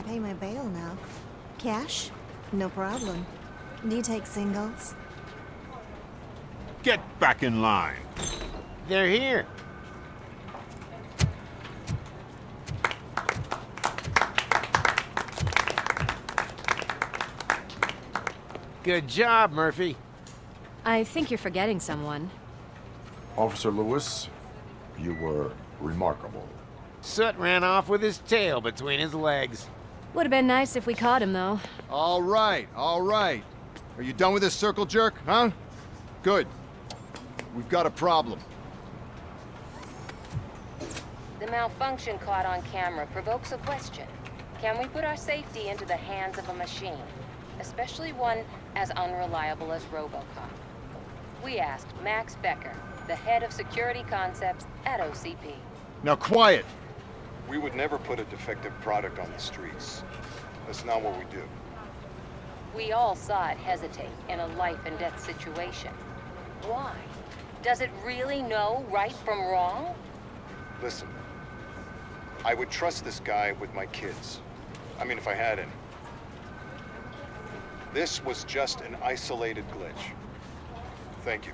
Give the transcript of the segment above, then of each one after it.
pay my bail now. Cash? No problem. Do you take singles? Get back in line. They're here. Good job, Murphy. I think you're forgetting someone. Officer Lewis, you were remarkable. Soot ran off with his tail between his legs. Would have been nice if we caught him, though. All right, all right. Are you done with this circle jerk, huh? Good. We've got a problem. The malfunction caught on camera provokes a question. Can we put our safety into the hands of a machine? Especially one as unreliable as RoboCop. We asked Max Becker, the head of security concepts at OCP. Now quiet! We would never put a defective product on the streets. That's not what we do. We all saw it hesitate in a life and death situation. Why? Does it really know right from wrong? Listen, I would trust this guy with my kids. I mean, if I had any. This was just an isolated glitch. Thank you.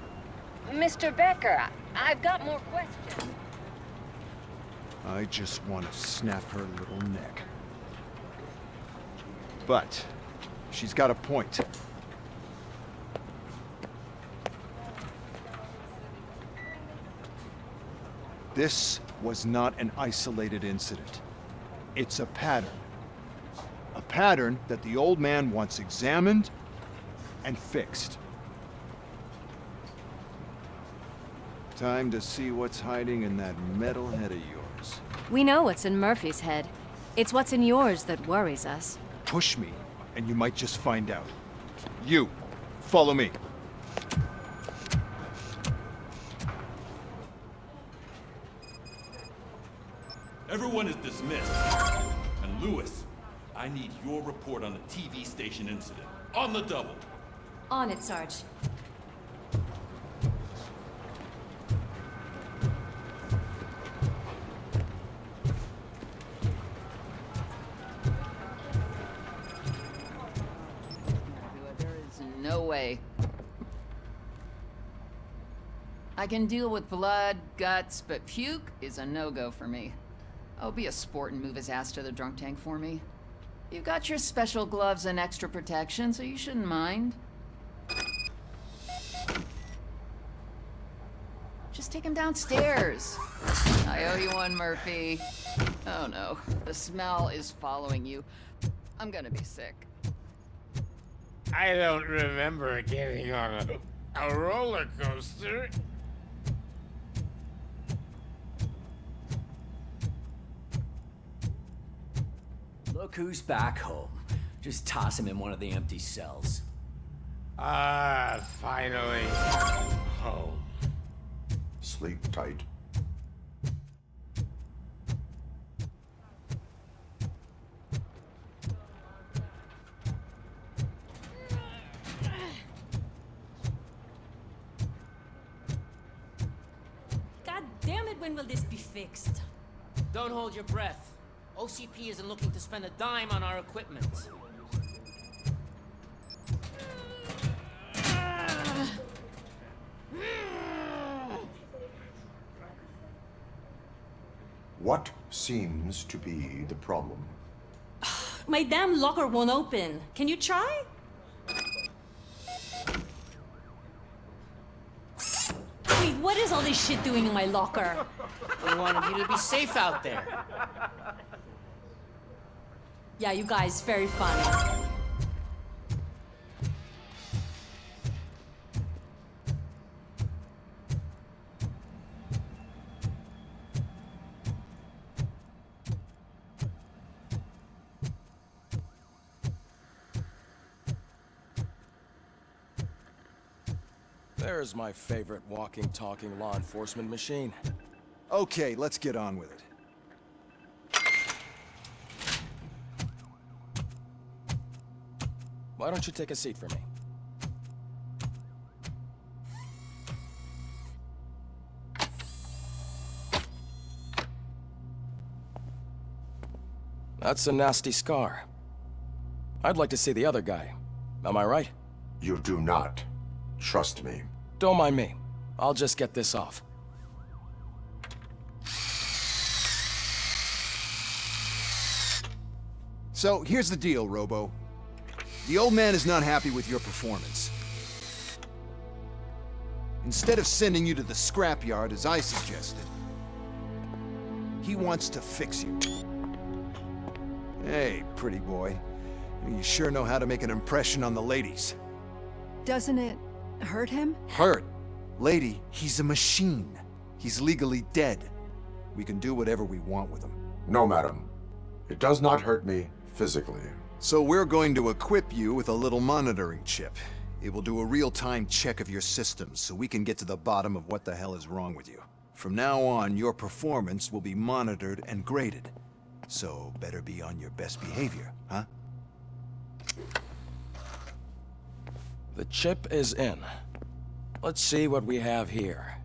Mr. Becker, I've got more questions. I just want to snap her little neck. But she's got a point. This was not an isolated incident. It's a pattern. A pattern that the old man wants examined and fixed. Time to see what's hiding in that metal head of yours. We know what's in Murphy's head. It's what's in yours that worries us. Push me, and you might just find out. You, follow me. Everyone is dismissed. And Lewis, I need your report on the TV station incident. On the double. On it, Sarge. There is no way. I can deal with blood, guts, but puke is a no-go for me. Oh, be a sport and move his ass to the drunk tank for me. You've got your special gloves and extra protection, so you shouldn't mind. Just take him downstairs. I owe you one, Murphy. Oh no, the smell is following you. I'm gonna be sick. I don't remember getting on a roller coaster. Look who's back home. Just toss him in one of the empty cells. Ah, finally. Home. Sleep tight. God damn it, when will this be fixed? Don't hold your breath. OCP isn't looking to spend a dime on our equipment. What seems to be the problem? My damn locker won't open. Can you try? Wait, what is all this shit doing in my locker? We wanted you to be safe out there. Yeah, you guys, very funny. There's my favorite walking, talking law enforcement machine. Okay, let's get on with it. Why don't you take a seat for me? That's a nasty scar. I'd like to see the other guy. Am I right? You do not. Trust me. Don't mind me. I'll just get this off. So, here's the deal, Robo. The old man is not happy with your performance. Instead of sending you to the scrapyard as I suggested, he wants to fix you. Hey, pretty boy. You sure know how to make an impression on the ladies. Doesn't it hurt him? Hurt? Lady, he's a machine. He's legally dead. We can do whatever we want with him. No, madam. It does not hurt me physically. So we're going to equip you with a little monitoring chip. It will do a real-time check of your systems so we can get to the bottom of what the hell is wrong with you. From now on, your performance will be monitored and graded. So better be on your best behavior, huh? The chip is in. Let's see what we have here.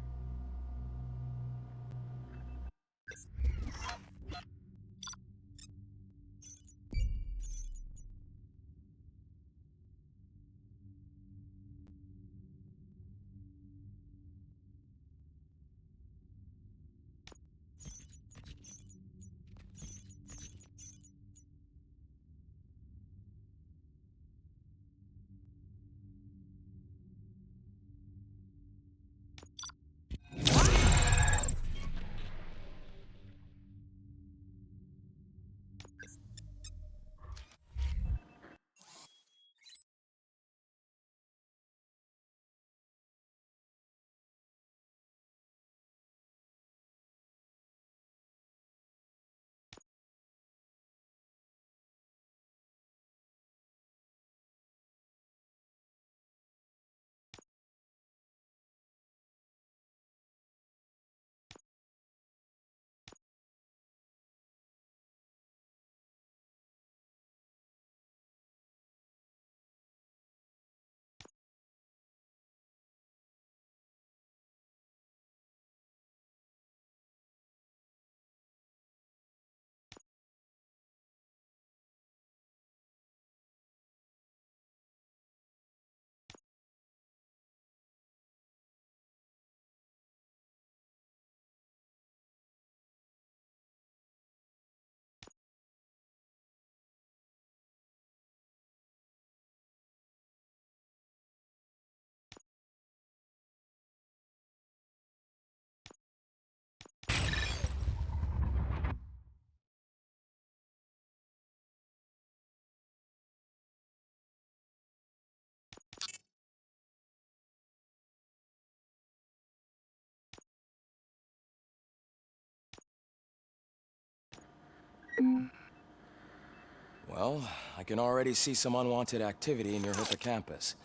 Well, I can already see some unwanted activity in your hippocampus.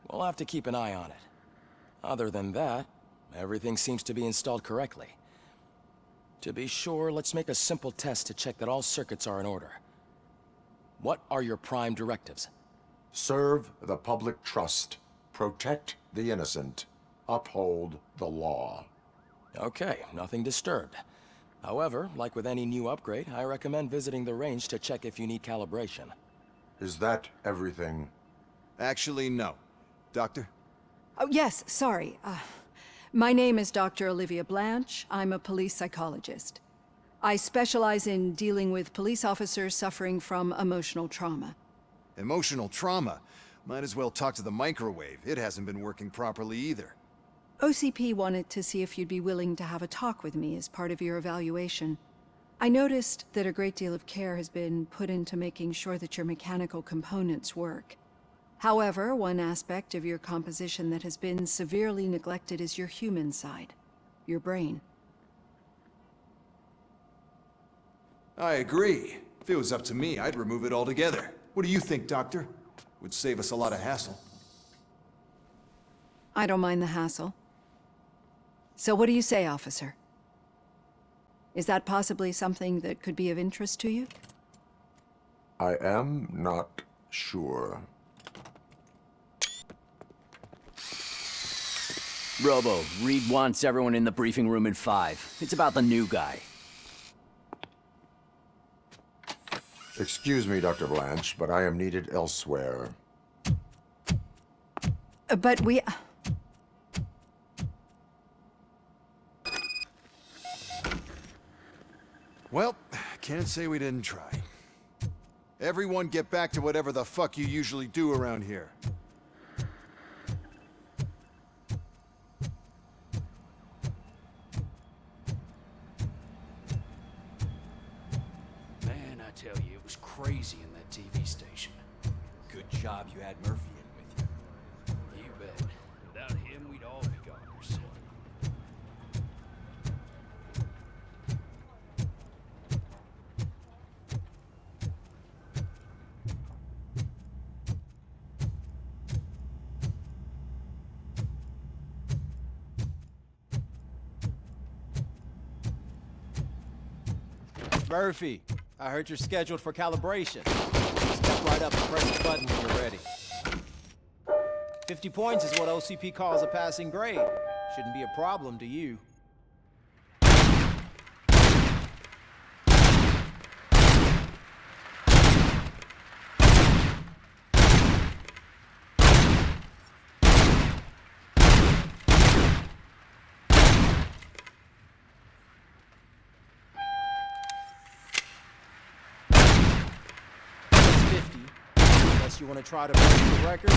We'll have to keep an eye on it. Other than that, everything seems to be installed correctly. To be sure, let's make a simple test to check that all circuits are in order. What are your prime directives? Serve the public trust. Protect the innocent. Uphold the law. Okay, nothing disturbed. However, like with any new upgrade, I recommend visiting the range to check if you need calibration. Is that everything? Actually, no. Doctor? Oh, yes, sorry. My name is Dr. Olivia Blanche. I'm a police psychologist. I specialize in dealing with police officers suffering from emotional trauma. Emotional trauma? Might as well talk to the microwave. It hasn't been working properly either. OCP wanted to see if you'd be willing to have a talk with me as part of your evaluation. I noticed that a great deal of care has been put into making sure that your mechanical components work. However, one aspect of your composition that has been severely neglected is your human side, your brain. I agree. If it was up to me, I'd remove it altogether. What do you think, Doctor? Would save us a lot of hassle. I don't mind the hassle. So what do you say, officer? Is that possibly something that could be of interest to you? I am not sure. Robo, Reed wants everyone in the briefing room in 5. It's about the new guy. Excuse me, Dr. Blanche, but I am needed elsewhere. But we... Well, can't say we didn't try. Everyone get back to whatever the fuck you usually do around here. Man, I tell you, it was crazy in that TV station. Good job you had Murphy in with you. You bet. Without him, we'd all be goners. Murphy, I heard you're scheduled for calibration. Step right up and press the button when you're ready. 50 points is what OCP calls a passing grade. Shouldn't be a problem to you. Unless you want to try to break the record.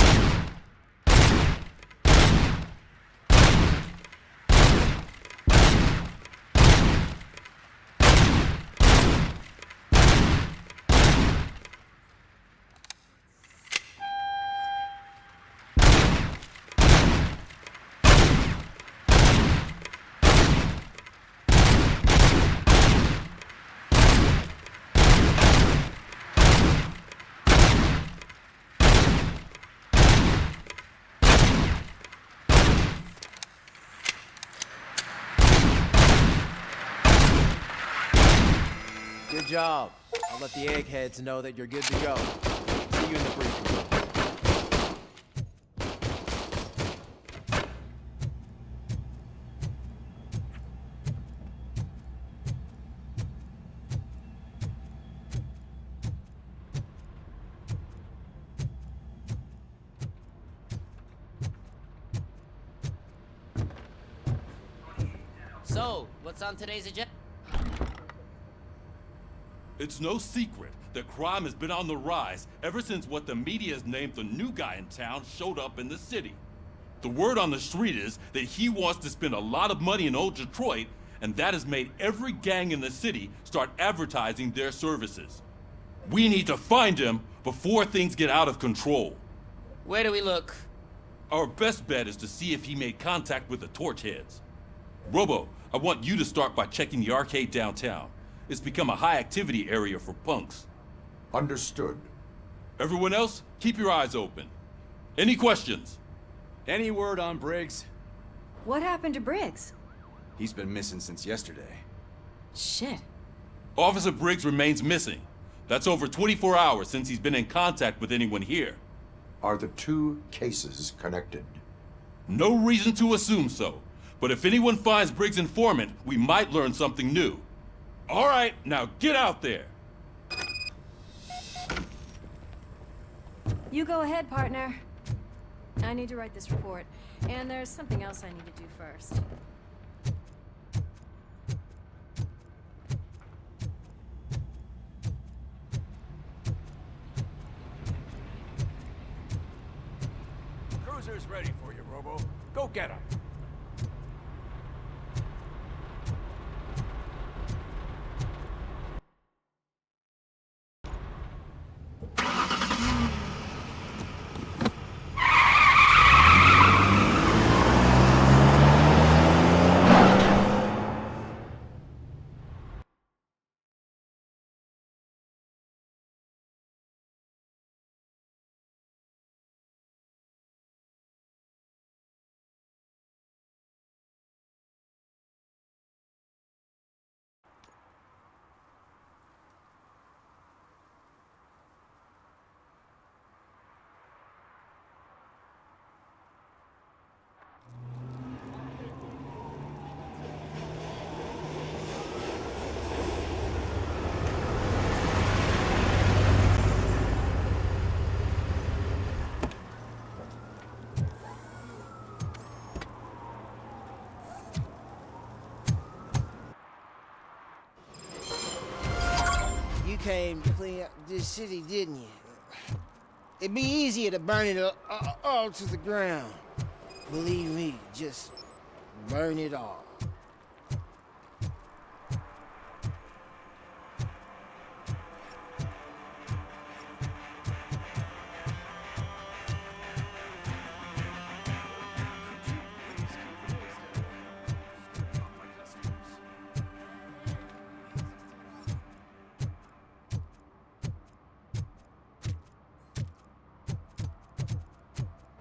Good job. I'll let the eggheads know that you're good to go. See you in the briefing room. So, what's on today's agenda? It's no secret that crime has been on the rise ever since what the media has named the new guy in town showed up in the city. The word on the street is that he wants to spend a lot of money in old Detroit, and that has made every gang in the city start advertising their services. We need to find him before things get out of control. Where do we look? Our best bet is to see if he made contact with the torch heads. Robo, I want you to start by checking the arcade downtown. It's become a high-activity area for punks. Understood. Everyone else, keep your eyes open. Any questions? Any word on Briggs? What happened to Briggs? He's been missing since yesterday. Shit. Officer Briggs remains missing. That's over 24 hours since he's been in contact with anyone here. Are the two cases connected? No reason to assume so. But if anyone finds Briggs' informant, we might learn something new. All right, now get out there. You go ahead, partner. I need to write this report, and there's something else I need to do first. Cruiser's ready for you, Robo. Go get him. came to clean up this city, didn't you? It'd be easier to burn it all to the ground. Believe me, just burn it all.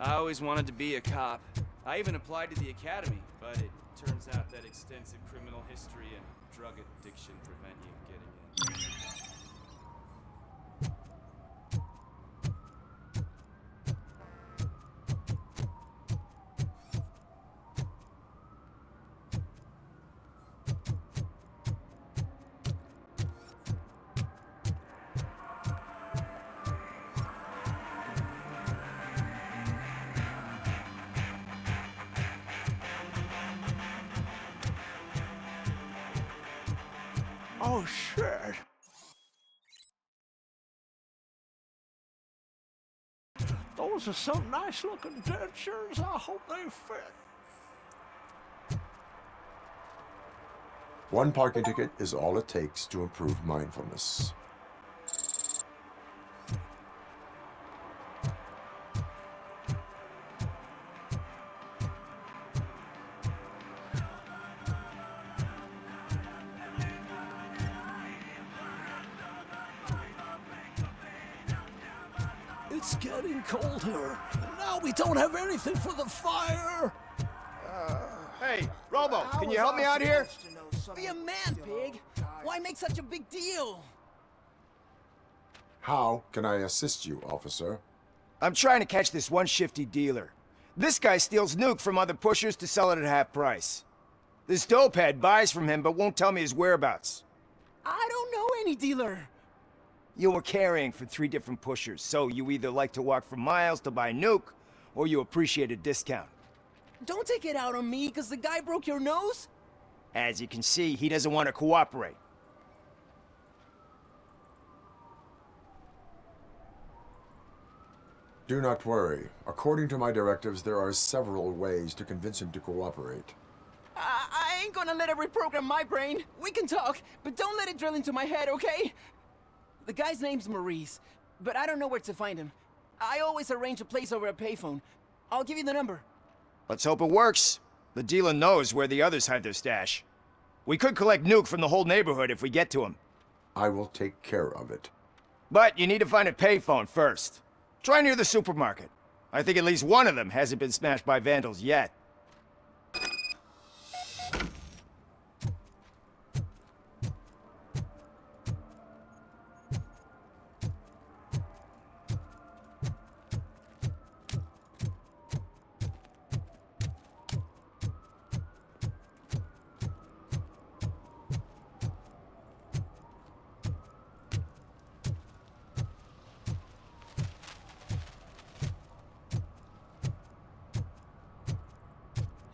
I always wanted to be a cop. I even applied to the academy, but it turns out that extensive criminal history and drug addiction prevent you getting in. Oh, shit. Those are some nice-looking dentures. I hope they fit. One parking ticket is all it takes to improve mindfulness. It's getting colder. Now we don't have anything for the fire. Hey, Robo, can you help me out here? Be a man, Pig. Why make such a big deal? How can I assist you, officer? I'm trying to catch this one shifty dealer. This guy steals nuke from other pushers to sell it at half price. This dopehead buys from him but won't tell me his whereabouts. I don't know any dealer. You were carrying for 3 different pushers, so you either like to walk for miles to buy nuke, or you appreciate a discount. Don't take it out on me, because the guy broke your nose? As you can see, he doesn't want to cooperate. Do not worry. According to my directives, there are several ways to convince him to cooperate. I ain't gonna let it reprogram my brain. We can talk, but don't let it drill into my head, okay? The guy's name's Maurice, but I don't know where to find him. I always arrange a place over a payphone. I'll give you the number. Let's hope it works. The dealer knows where the others hide their stash. We could collect nuke from the whole neighborhood if we get to him. I will take care of it. But you need to find a payphone first. Try near the supermarket. I think at least one of them hasn't been smashed by vandals yet.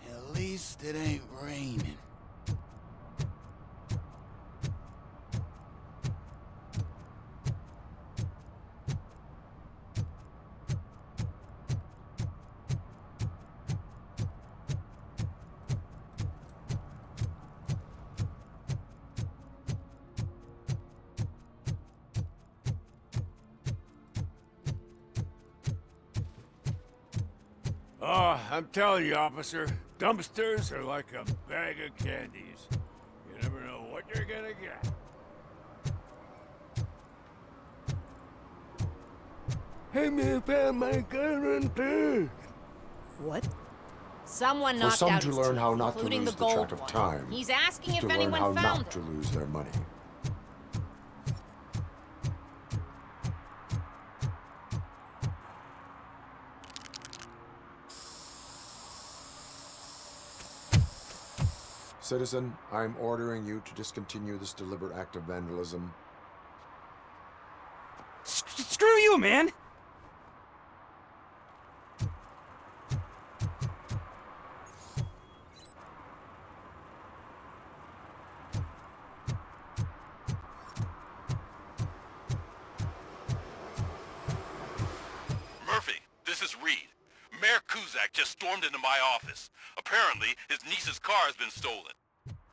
At least it ain't raining. Oh, I'm telling you, officer, dumpsters are like a bag of candies. You never know what you're gonna get. Hey, me found my guarantee. What? Someone For knocked some out to his learn teeth, how not to including lose the the gold track of one. time. He's asking is if to learn anyone how found not it. to lose their money. Citizen, I'm ordering you to discontinue this deliberate act of vandalism. Screw you, man! just stormed into my office. Apparently, his niece's car has been stolen.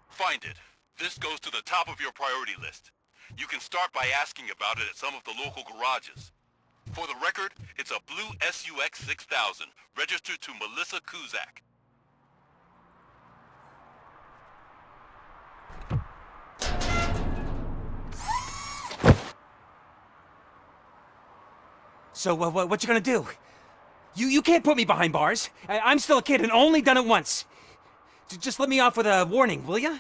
Find it. This goes to the top of your priority list. You can start by asking about it at some of the local garages. For the record, it's a blue SUX 6000, registered to Melissa Kuzak. So, what you gonna do? You can't put me behind bars. I'm still a kid and only done it once. Just let me off with a warning, will ya?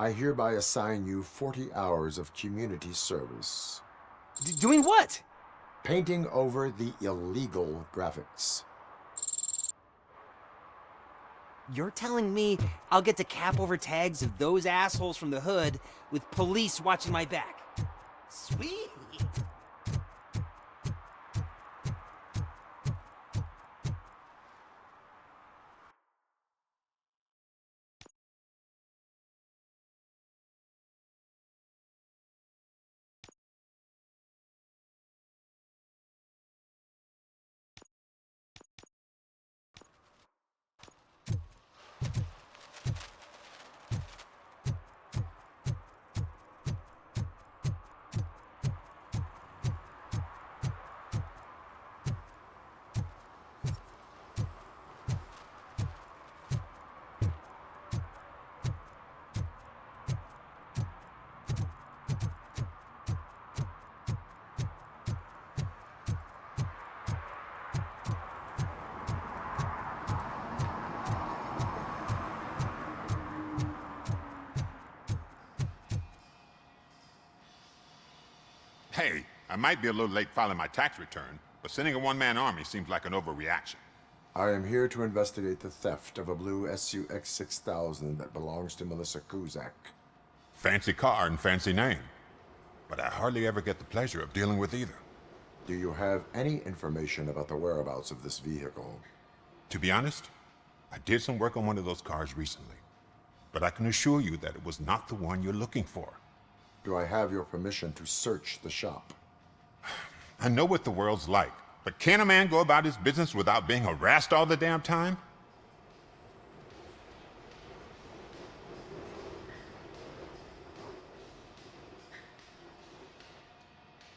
I hereby assign you 40 hours of community service. Doing what? Painting over the illegal graphics. You're telling me I'll get to cap over tags of those assholes from the hood with police watching my back? Sweet! Hey, I might be a little late filing my tax return, but sending a one-man army seems like an overreaction. I am here to investigate the theft of a blue SUX 6000 that belongs to Melissa Kuzak. Fancy car and fancy name, but I hardly ever get the pleasure of dealing with either. Do you have any information about the whereabouts of this vehicle? To be honest, I did some work on one of those cars recently, but I can assure you that it was not the one you're looking for. Do I have your permission to search the shop? I know what the world's like, but can a man go about his business without being harassed all the damn time?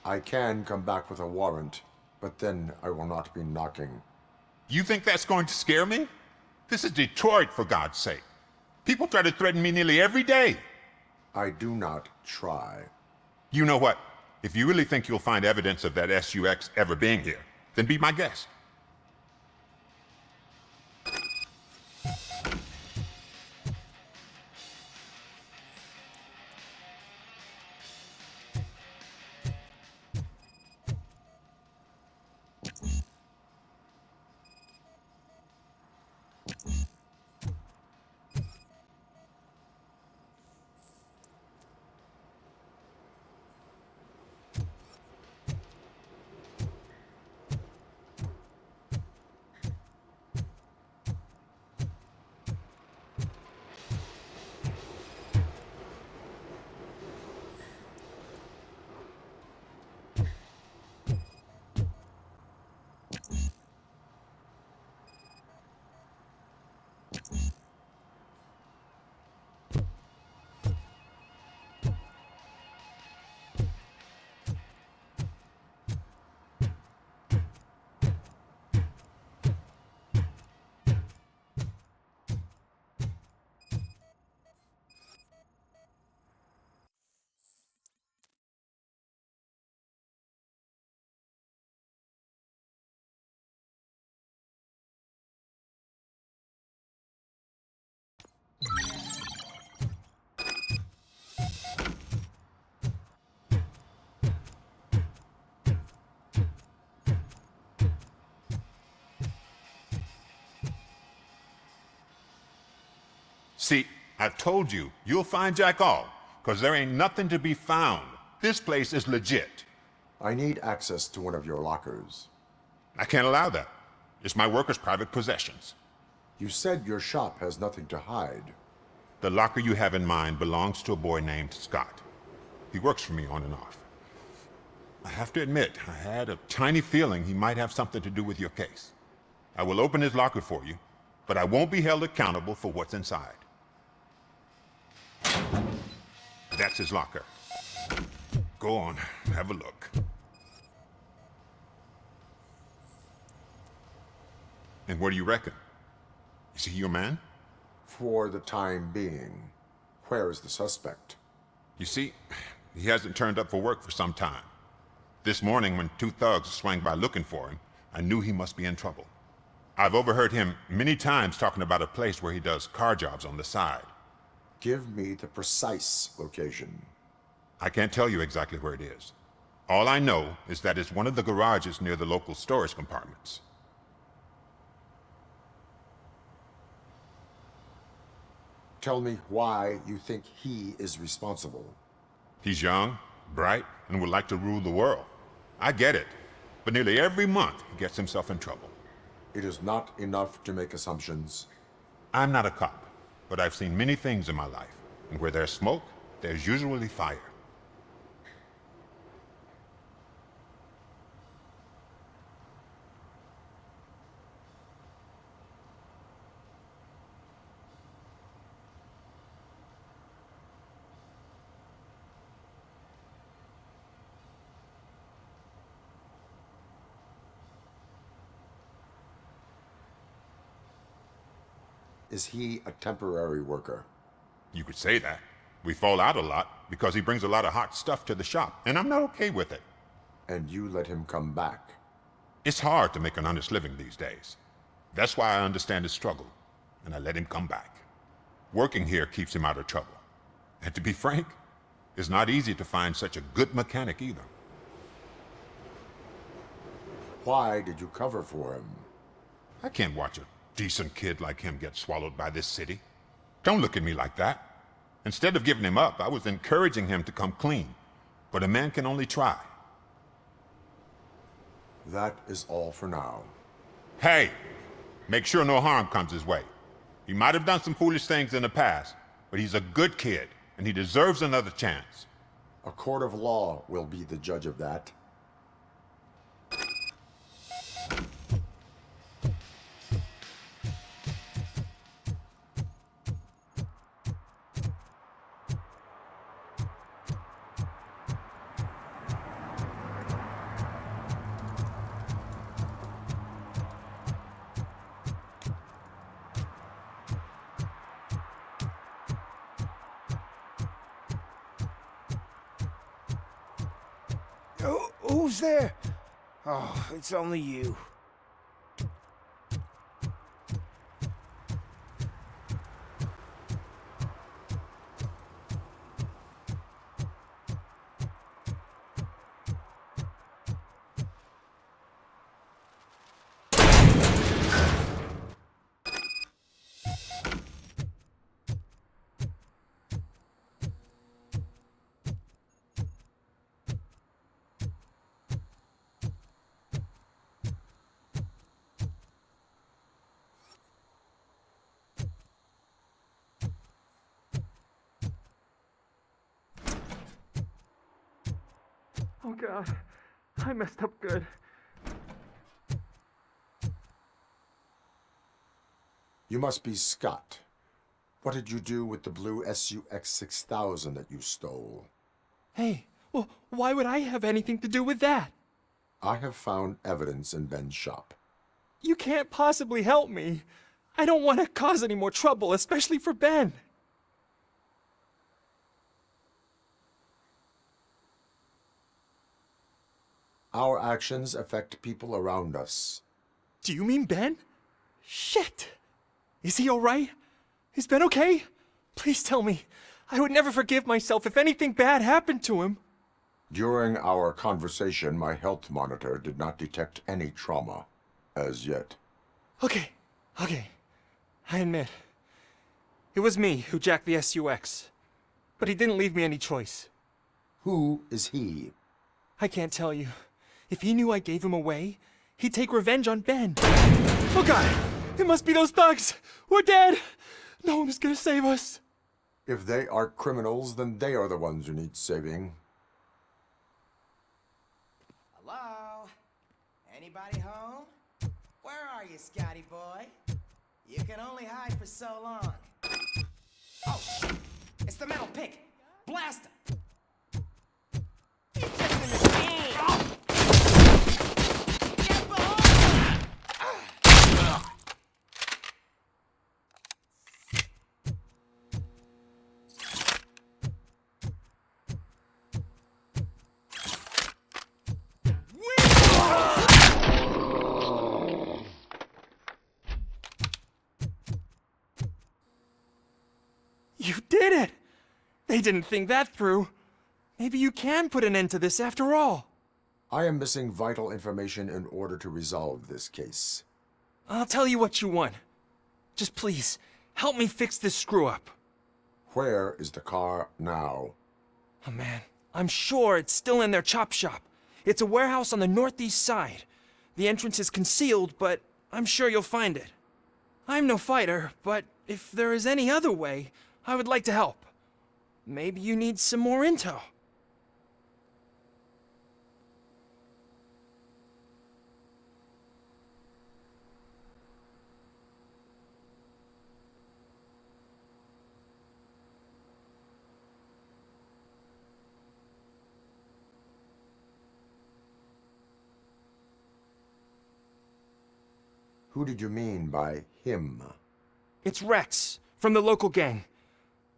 I can come back with a warrant, but then I will not be knocking. You think that's going to scare me? This is Detroit, for God's sake. People try to threaten me nearly every day. I do not try. You know what? If you really think you'll find evidence of that SUX ever being here, then be my guest. See, I've told you, you'll find Jack all, 'cause there ain't nothing to be found. This place is legit. I need access to one of your lockers. I can't allow that. It's my workers' private possessions. You said your shop has nothing to hide. The locker you have in mind belongs to a boy named Scott. He works for me on and off. I have to admit, I had a tiny feeling he might have something to do with your case. I will open his locker for you, but I won't be held accountable for what's inside. That's his locker. Go on, have a look. And what do you reckon? Is he your man? For the time being. Where is the suspect? You see, he hasn't turned up for work for some time. This morning, when two thugs swang by looking for him, I knew he must be in trouble. I've overheard him many times talking about a place where he does car jobs on the side. Give me the precise location. I can't tell you exactly where it is. All I know is that it's one of the garages near the local storage compartments. Tell me why you think he is responsible. He's young, bright, and would like to rule the world. I get it, but nearly every month he gets himself in trouble. It is not enough to make assumptions. I'm not a cop, but I've seen many things in my life, and where there's smoke, there's usually fire. Is he a temporary worker? You could say that. We fall out a lot because he brings a lot of hot stuff to the shop, and I'm not okay with it. And you let him come back? It's hard to make an honest living these days. That's why I understand his struggle, and I let him come back. Working here keeps him out of trouble. And to be frank, it's not easy to find such a good mechanic either. Why did you cover for him? I can't watch a decent kid like him get swallowed by this city. Don't look at me like that. Instead of giving him up, I was encouraging him to come clean. But a man can only try. That is all for now. Hey! Make sure no harm comes his way. He might have done some foolish things in the past, but he's a good kid, and he deserves another chance. A court of law will be the judge of that. Who's there? Oh, it's only you. Oh God, I messed up good. You must be Scott. What did you do with the blue SUX 6000 that you stole? Hey, well, why would I have anything to do with that? I have found evidence in Ben's shop. You can't possibly help me. I don't want to cause any more trouble, especially for Ben. Our actions affect people around us. Do you mean Ben? Shit! Is he alright? Is Ben okay? Please tell me. I would never forgive myself if anything bad happened to him. During our conversation, my health monitor did not detect any trauma, as yet. Okay. I admit. It was me who jacked the SUX. But he didn't leave me any choice. Who is he? I can't tell you. If he knew I gave him away, he'd take revenge on Ben. Oh God! It must be those thugs! We're dead! No one is gonna save us. If they are criminals, then they are the ones who need saving. Hello? Anybody home? Where are you, Scotty boy? You can only hide for so long. Oh, it's the metal pig. Blast him! He's just in the game. Oh. Get behind him! You did it! They didn't think that through. Maybe you can put an end to this after all. I am missing vital information in order to resolve this case. I'll tell you what you want. Just please, help me fix this screw-up. Where is the car now? Oh man, I'm sure it's still in their chop shop. It's a warehouse on the northeast side. The entrance is concealed, but I'm sure you'll find it. I'm no fighter, but if there is any other way, I would like to help. Maybe you need some more intel. Who did you mean by him? It's Rex, from the local gang.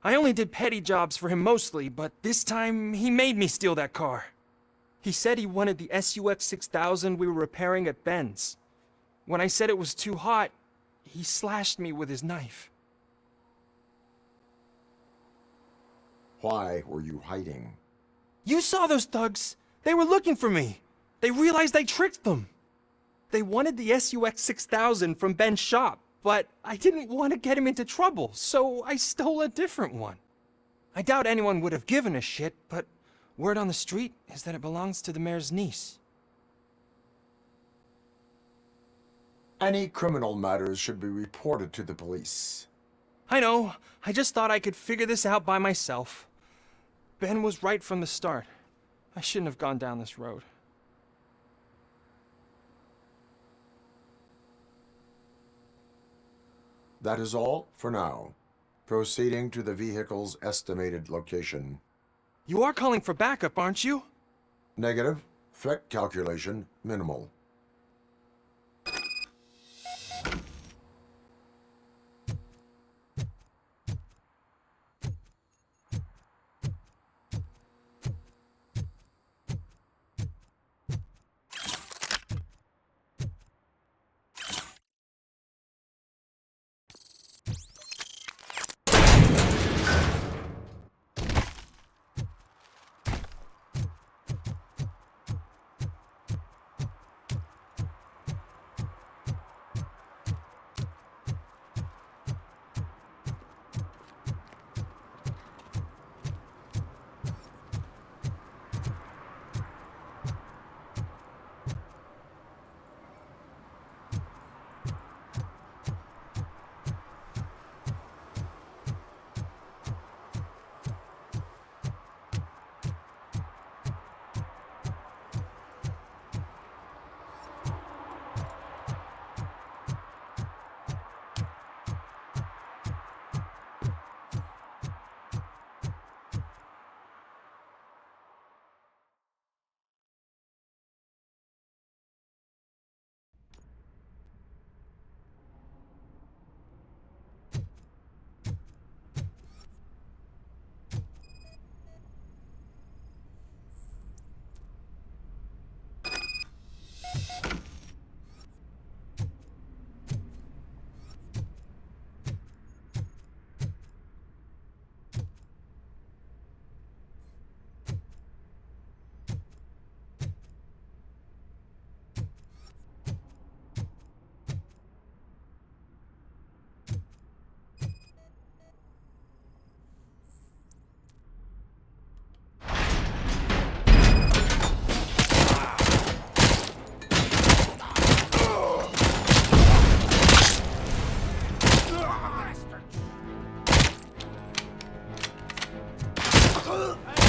I only did petty jobs for him mostly, but this time he made me steal that car. He said he wanted the SUX 6000 we were repairing at Ben's. When I said it was too hot, he slashed me with his knife. Why were you hiding? You saw those thugs! They were looking for me! They realized I tricked them! They wanted the SUX 6000 from Ben's shop, but I didn't want to get him into trouble, so I stole a different one. I doubt anyone would have given a shit, but word on the street is that it belongs to the mayor's niece. Any criminal matters should be reported to the police. I know. I just thought I could figure this out by myself. Ben was right from the start. I shouldn't have gone down this road. That is all for now. Proceeding to the vehicle's estimated location. You are calling for backup, aren't you? Negative. Threat calculation minimal. Hey,